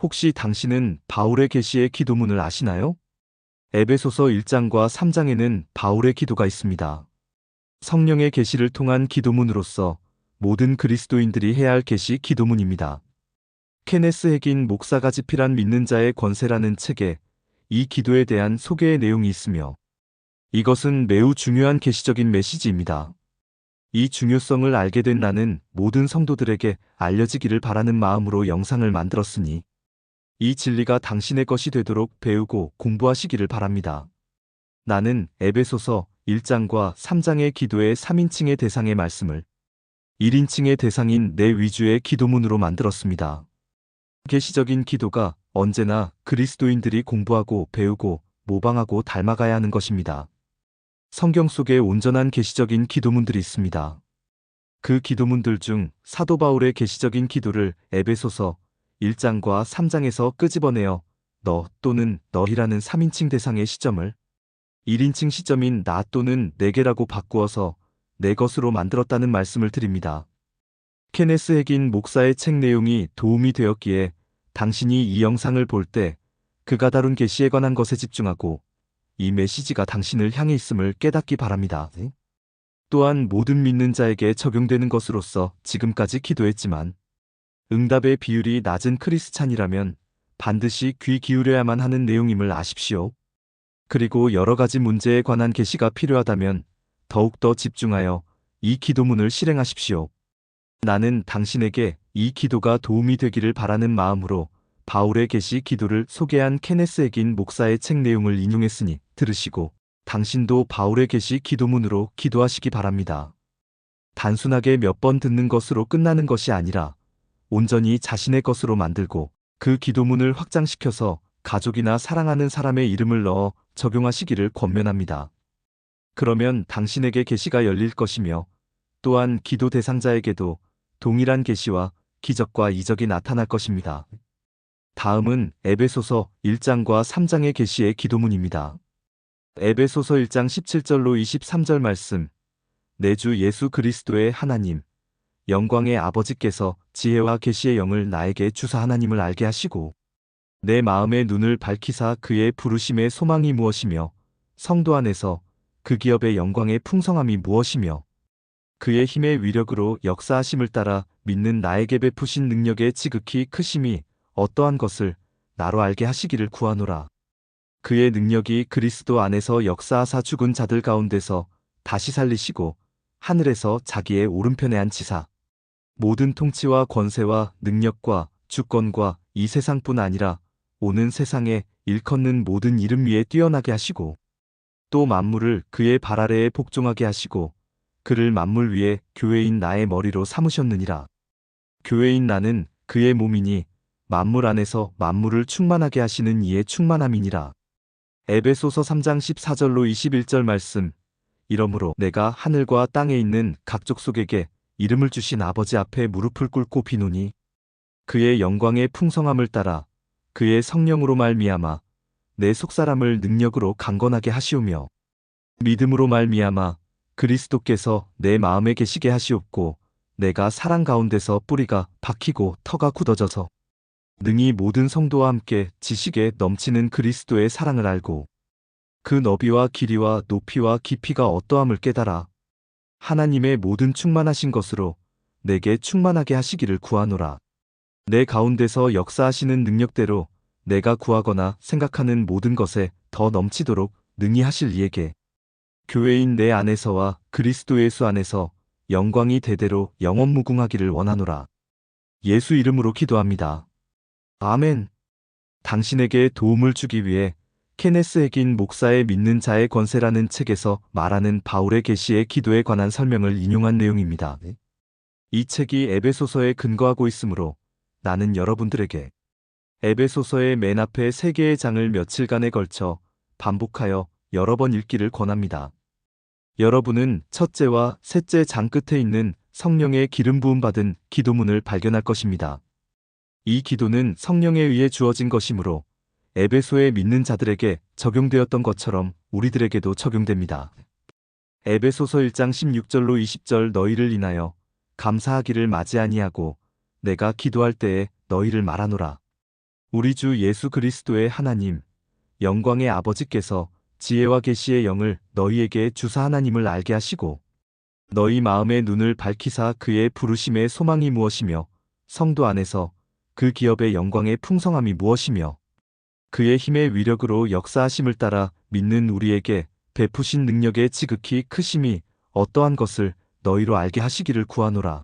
혹시 당신은 바울의 계시의 기도문을 아시나요? 에베소서 1장과 3장에는 바울의 기도가 있습니다. 성령의 계시를 통한 기도문으로서 모든 그리스도인들이 해야 할 계시 기도문입니다. 케네스 핵인 목사가 집필한 믿는 자의 권세라는 책에 이 기도에 대한 소개의 내용이 있으며 이것은 매우 중요한 계시적인 메시지입니다. 이 중요성을 알게 된 나는 모든 성도들에게 알려지기를 바라는 마음으로 영상을 만들었으니 이 진리가 당신의 것이 되도록 배우고 공부하시기를 바랍니다. 나는 에베소서 1장과 3장의 기도의 3인칭의 대상의 말씀을 1인칭의 대상인 내 위주의 기도문으로 만들었습니다. 계시적인 기도가 언제나 그리스도인들이 공부하고 배우고 모방하고 닮아가야 하는 것입니다. 성경 속에 온전한 계시적인 기도문들이 있습니다. 그 기도문들 중 사도 바울의 계시적인 기도를 에베소서 1장과 3장에서 끄집어내어 너 또는 너희라는 3인칭 대상의 시점을 1인칭 시점인 나 또는 내게라고 바꾸어서 내 것으로 만들었다는 말씀을 드립니다. 케네스 핵인 목사의 책 내용이 도움이 되었기에 당신이 이 영상을 볼 때 그가 다룬 계시에 관한 것에 집중하고 이 메시지가 당신을 향해 있음을 깨닫기 바랍니다. 또한 모든 믿는 자에게 적용되는 것으로서 지금까지 기도했지만 응답의 비율이 낮은 크리스찬이라면 반드시 귀 기울여야만 하는 내용임을 아십시오. 그리고 여러 가지 문제에 관한 계시가 필요하다면 더욱더 집중하여 이 기도문을 실행하십시오. 나는 당신에게 이 기도가 도움이 되기를 바라는 마음으로 바울의 계시 기도를 소개한 케네스 핵인 목사의 책 내용을 인용했으니 들으시고 당신도 바울의 계시 기도문으로 기도하시기 바랍니다. 단순하게 몇 번 듣는 것으로 끝나는 것이 아니라 온전히 자신의 것으로 만들고 그 기도문을 확장시켜서 가족이나 사랑하는 사람의 이름을 넣어 적용하시기를 권면합니다. 그러면 당신에게 계시가 열릴 것이며 또한 기도 대상자에게도 동일한 계시와 기적과 이적이 나타날 것입니다. 다음은 에베소서 1장과 3장의 계시의 기도문입니다. 에베소서 1장 17절로 23절 말씀. 내 주 예수 그리스도의 하나님, 영광의 아버지께서 지혜와 계시의 영을 나에게 주사 하나님을 알게 하시고 내 마음의 눈을 밝히사 그의 부르심의 소망이 무엇이며 성도 안에서 그 기업의 영광의 풍성함이 무엇이며 그의 힘의 위력으로 역사하심을 따라 믿는 나에게 베푸신 능력의 지극히 크심이 어떠한 것을 나로 알게 하시기를 구하노라. 그의 능력이 그리스도 안에서 역사하사 죽은 자들 가운데서 다시 살리시고 하늘에서 자기의 오른편에 앉히사 모든 통치와 권세와 능력과 주권과 이 세상뿐 아니라 오는 세상에 일컫는 모든 이름 위에 뛰어나게 하시고 또 만물을 그의 발 아래에 복종하게 하시고 그를 만물 위에 교회인 나의 머리로 삼으셨느니라. 교회인 나는 그의 몸이니 만물 안에서 만물을 충만하게 하시는 이의 충만함이니라. 에베소서 3장 14절로 21절 말씀. 이러므로 내가 하늘과 땅에 있는 각 족속에게 이름을 주신 아버지 앞에 무릎을 꿇고 비노니 그의 영광의 풍성함을 따라 그의 성령으로 말미암아 내 속사람을 능력으로 강건하게 하시오며 믿음으로 말미암아 그리스도께서 내 마음에 계시게 하시옵고 내가 사랑 가운데서 뿌리가 박히고 터가 굳어져서 능히 모든 성도와 함께 지식에 넘치는 그리스도의 사랑을 알고 그 너비와 길이와 높이와 깊이가 어떠함을 깨달아 하나님의 모든 충만하신 것으로 내게 충만하게 하시기를 구하노라. 내 가운데서 역사하시는 능력대로 내가 구하거나 생각하는 모든 것에 더 넘치도록 능히 하실 이에게 교회인 내 안에서와 그리스도 예수 안에서 영광이 대대로 영원무궁하기를 원하노라. 예수 이름으로 기도합니다. 아멘. 당신에게 도움을 주기 위해 케네스 핵인 목사의 믿는 자의 권세라는 책에서 말하는 바울의 계시의 기도에 관한 설명을 인용한 내용입니다. 이 책이 에베소서에 근거하고 있으므로 나는 여러분들에게 에베소서의 맨 앞에 3개의 장을 며칠간에 걸쳐 반복하여 여러 번 읽기를 권합니다. 여러분은 첫째와 셋째 장 끝에 있는 성령의 기름 부음 받은 기도문을 발견할 것입니다. 이 기도는 성령에 의해 주어진 것이므로 에베소에 믿는 자들에게 적용되었던 것처럼 우리들에게도 적용됩니다. 에베소서 1장 16절로 20절 너희를 인하여 감사하기를 마지 아니하고 내가 기도할 때에 너희를 말하노라. 우리 주 예수 그리스도의 하나님, 영광의 아버지께서 지혜와 계시의 영을 너희에게 주사 하나님을 알게 하시고 너희 마음의 눈을 밝히사 그의 부르심의 소망이 무엇이며 성도 안에서 그 기업의 영광의 풍성함이 무엇이며 그의 힘의 위력으로 역사하심을 따라 믿는 우리에게 베푸신 능력의 지극히 크심이 어떠한 것을 너희로 알게 하시기를 구하노라.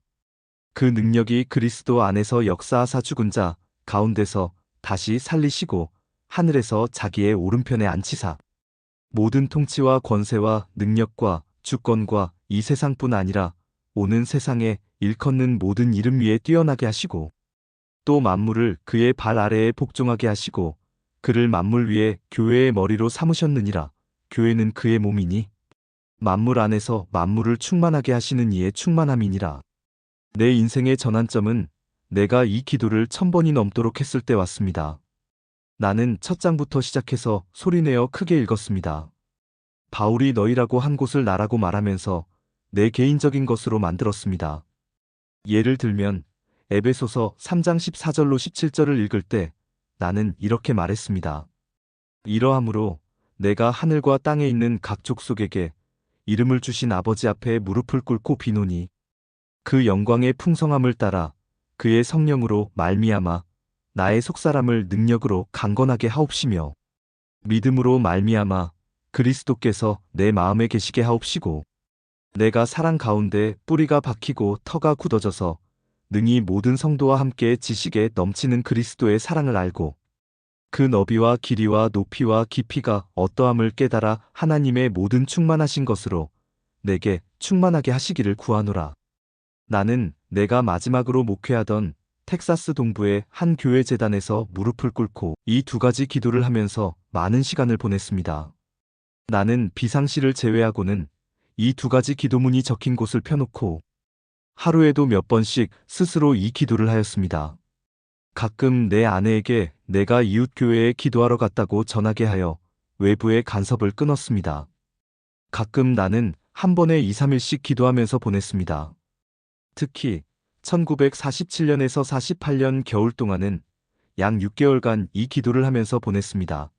그 능력이 그리스도 안에서 역사하사 죽은 자 가운데서 다시 살리시고 하늘에서 자기의 오른편에 앉히사 모든 통치와 권세와 능력과 주권과 이 세상뿐 아니라 오는 세상에 일컫는 모든 이름 위에 뛰어나게 하시고 또 만물을 그의 발 아래에 복종하게 하시고 그를 만물 위에 교회의 머리로 삼으셨느니라. 교회는 그의 몸이니 만물 안에서 만물을 충만하게 하시는 이의 충만함이니라. 내 인생의 전환점은 내가 이 기도를 1000번이 넘도록 했을 때 왔습니다. 나는 첫 장부터 시작해서 소리내어 크게 읽었습니다. 바울이 너희라고 한 곳을 나라고 말하면서 내 개인적인 것으로 만들었습니다. 예를 들면 에베소서 3장 14절로 17절을 읽을 때 나는 이렇게 말했습니다. 이러함으로 내가 하늘과 땅에 있는 각 족속에게 이름을 주신 아버지 앞에 무릎을 꿇고 비노니 그 영광의 풍성함을 따라 그의 성령으로 말미암아 나의 속사람을 능력으로 강건하게 하옵시며 믿음으로 말미암아 그리스도께서 내 마음에 계시게 하옵시고 내가 사랑 가운데 뿌리가 박히고 터가 굳어져서 능히 모든 성도와 함께 지식에 넘치는 그리스도의 사랑을 알고 그 너비와 길이와 높이와 깊이가 어떠함을 깨달아 하나님의 모든 충만하신 것으로 내게 충만하게 하시기를 구하노라. 나는 내가 마지막으로 목회하던 텍사스 동부의 한 교회 재단에서 무릎을 꿇고 이 두 가지 기도를 하면서 많은 시간을 보냈습니다. 나는 비상시를 제외하고는 이 두 가지 기도문이 적힌 곳을 펴놓고 하루에도 몇 번씩 스스로 이 기도를 하였습니다. 가끔 내 아내에게 내가 이웃교회에 기도하러 갔다고 전하게 하여 외부의 간섭을 끊었습니다. 가끔 나는 한 번에 2, 3일씩 기도하면서 보냈습니다. 특히 1947년에서 48년 겨울 동안은 약 6개월간 이 기도를 하면서 보냈습니다.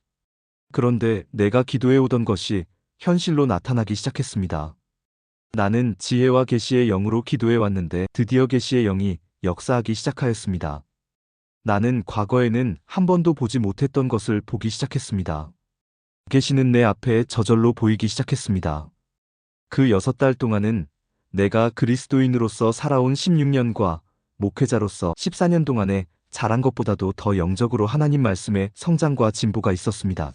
그런데 내가 기도해 오던 것이 현실로 나타나기 시작했습니다. 나는 지혜와 계시의 영으로 기도해 왔는데 드디어 계시의 영이 역사하기 시작하였습니다. 나는 과거에는 한 번도 보지 못했던 것을 보기 시작했습니다. 계시는 내 앞에 저절로 보이기 시작했습니다. 그 6달 동안은 내가 그리스도인으로서 살아온 16년과 목회자로서 14년 동안에 잘한 것보다도 더 영적으로 하나님 말씀에 성장과 진보가 있었습니다.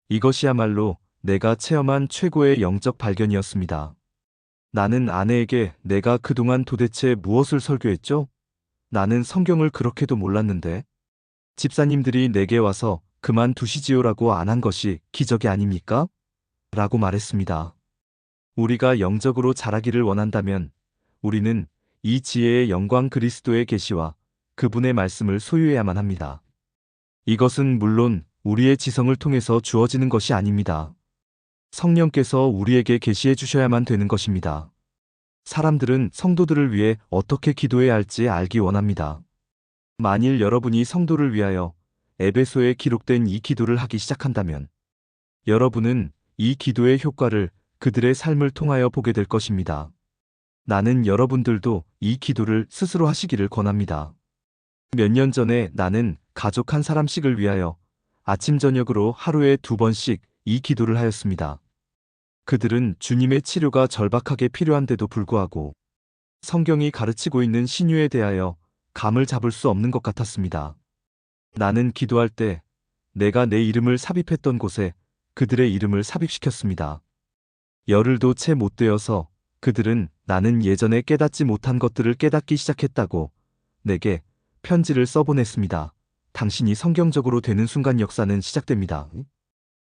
이것이야말로 내가 체험한 최고의 영적 발견이었습니다. 나는 아내에게 내가 그동안 도대체 무엇을 설교했죠? 나는 성경을 그렇게도 몰랐는데 집사님들이 내게 와서 그만두시지요라고 안 한 것이 기적이 아닙니까? 라고 말했습니다. 우리가 영적으로 자라기를 원한다면 우리는 이 지혜의 영광 그리스도의 계시와 그분의 말씀을 소유해야만 합니다. 이것은 물론 우리의 지성을 통해서 주어지는 것이 아닙니다. 성령께서 우리에게 계시해 주셔야만 되는 것입니다. 사람들은 성도들을 위해 어떻게 기도해야 할지 알기 원합니다. 만일 여러분이 성도를 위하여 에베소에 기록된 이 기도를 하기 시작한다면 여러분은 이 기도의 효과를 그들의 삶을 통하여 보게 될 것입니다. 나는 여러분들도 이 기도를 스스로 하시기를 권합니다. 몇 년 전에 나는 가족 한 사람씩을 위하여 아침 저녁으로 하루에 2번씩 이 기도를 하였습니다. 그들은 주님의 치료가 절박하게 필요한데도 불구하고 성경이 가르치고 있는 신유에 대하여 감을 잡을 수 없는 것 같았습니다. 나는 기도할 때 내가 내 이름을 삽입했던 곳에 그들의 이름을 삽입시켰습니다. 열흘도 채 못 되어서 그들은 나는 예전에 깨닫지 못한 것들을 깨닫기 시작했다고 내게 편지를 써보냈습니다. 당신이 성경적으로 되는 순간 역사는 시작됩니다.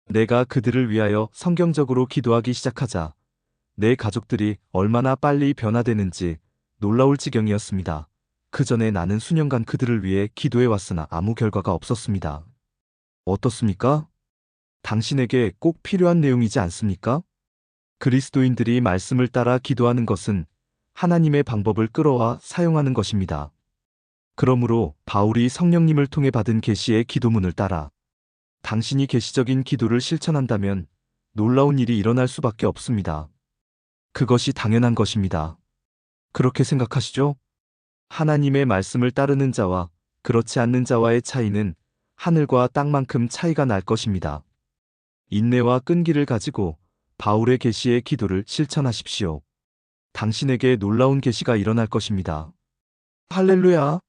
내가 그들을 위하여 성경적으로 기도하기 시작하자 내 가족들이 얼마나 빨리 변화되는지 놀라울 지경이었습니다. 그 전에 나는 수년간 그들을 위해 기도해왔으나 아무 결과가 없었습니다. 어떻습니까? 당신에게 꼭 필요한 내용이지 않습니까? 그리스도인들이 말씀을 따라 기도하는 것은 하나님의 방법을 끌어와 사용하는 것입니다. 그러므로 바울이 성령님을 통해 받은 계시의 기도문을 따라 당신이 계시적인 기도를 실천한다면 놀라운 일이 일어날 수밖에 없습니다. 그것이 당연한 것입니다. 그렇게 생각하시죠? 하나님의 말씀을 따르는 자와 그렇지 않는 자와의 차이는 하늘과 땅만큼 차이가 날 것입니다. 인내와 끈기를 가지고 바울의 계시의 기도를 실천하십시오. 당신에게 놀라운 계시가 일어날 것입니다. 할렐루야!